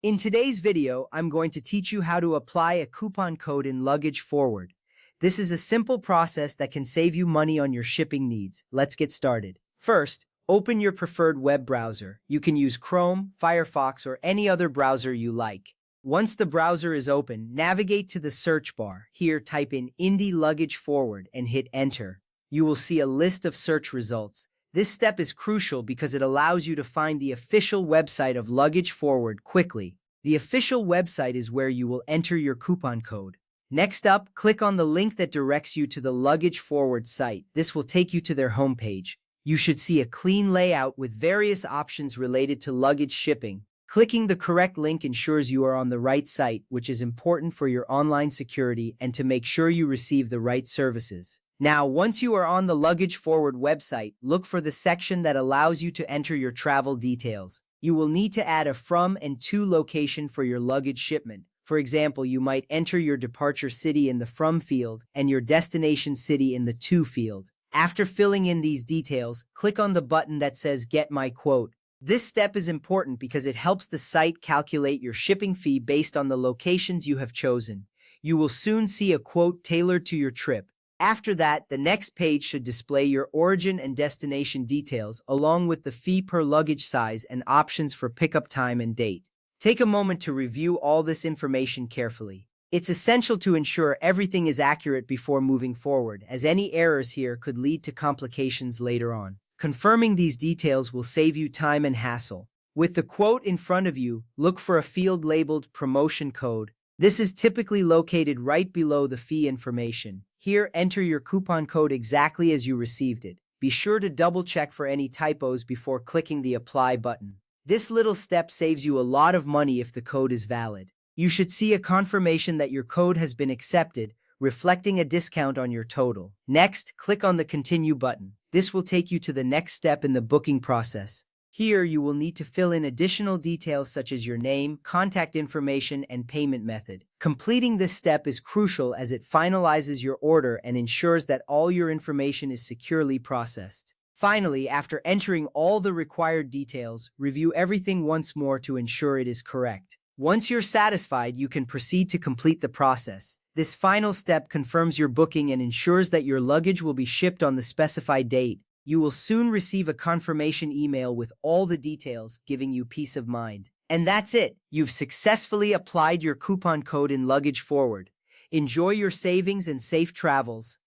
In today's video, I'm going to teach you how to apply a coupon code in Luggage Forward. This is a simple process that can save you money on your shipping needs. Let's get started. First, open your preferred web browser. You can use Chrome, Firefox, or any other browser you like. Once the browser is open, navigate to the search bar. Here, type in Indie Luggage Forward and hit Enter. You will see a list of search results. This step is crucial because it allows you to find the official website of Luggage Forward quickly. The official website is where you will enter your coupon code. Next up, click on the link that directs you to the Luggage Forward site. This will take you to their homepage. You should see a clean layout with various options related to luggage shipping. Clicking the correct link ensures you are on the right site, which is important for your online security and to make sure you receive the right services. Now, once you are on the Luggage Forward website, look for the section that allows you to enter your travel details. You will need to add a from and to location for your luggage shipment. For example, you might enter your departure city in the from field and your destination city in the to field. After filling in these details, click on the button that says Get My Quote. This step is important because it helps the site calculate your shipping fee based on the locations you have chosen. You will soon see a quote tailored to your trip. After that, the next page should display your origin and destination details, along with the fee per luggage size and options for pickup time and date. Take a moment to review all this information carefully. It's essential to ensure everything is accurate before moving forward, as any errors here could lead to complications later on. Confirming these details will save you time and hassle. With the quote in front of you, look for a field labeled Promotion Code. This is typically located right below the fee information. Here, enter your coupon code exactly as you received it. Be sure to double-check for any typos before clicking the Apply button. This little step saves you a lot of money if the code is valid. You should see a confirmation that your code has been accepted, reflecting a discount on your total. Next, click on the Continue button. This will take you to the next step in the booking process. Here, you will need to fill in additional details such as your name, contact information, and payment method. Completing this step is crucial as it finalizes your order and ensures that all your information is securely processed. Finally, after entering all the required details, review everything once more to ensure it is correct. Once you're satisfied, you can proceed to complete the process. This final step confirms your booking and ensures that your luggage will be shipped on the specified date. You will soon receive a confirmation email with all the details, giving you peace of mind. And that's it! You've successfully applied your coupon code in Luggage Forward. Enjoy your savings and safe travels.